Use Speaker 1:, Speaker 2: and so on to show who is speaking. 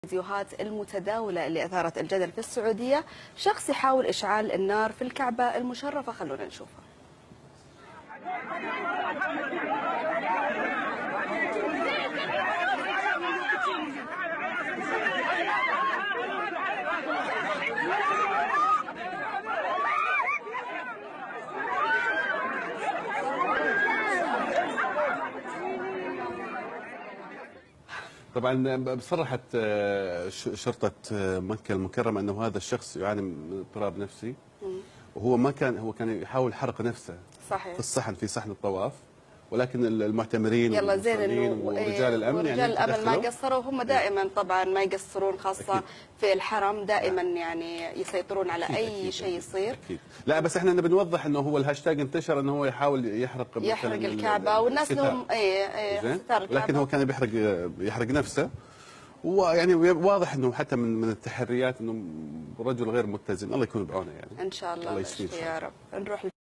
Speaker 1: الفيديوهات المتداولة اللي أثارت الجدل في السعودية، شخص يحاول إشعال النار في الكعبة المشرفة. خلونا نشوفها.
Speaker 2: طبعا بصرحت شرطة مكة المكرمة أنه هذا الشخص يعاني من اضطراب نفسي، وهو ما كان هو كان يحاول حرق نفسه
Speaker 1: صحيح
Speaker 2: في الصحن في صحن الطواف، ولكن المعتمرين
Speaker 1: يلا زين انه
Speaker 2: ورجال الامن
Speaker 1: ورجال
Speaker 2: يعني
Speaker 1: الامن ما قصروا، وهم دائما طبعا ما يقصرون، خاصه أكيد. في الحرم دائما يعني يسيطرون على أكيد اي شيء يصير.
Speaker 2: أكيد. لا بس احنا نبي نوضح انه هو الهاشتاج انتشر انه هو يحاول يحرق
Speaker 1: الكعبه، والناس لهم
Speaker 2: لكن هو كان يحرق نفسه، ويعني واضح انه حتى من التحريات انه رجل غير متزن. الله يكون بعونه يعني.
Speaker 1: ان شاء الله.
Speaker 2: الله يشفيه
Speaker 1: يا رب. نروح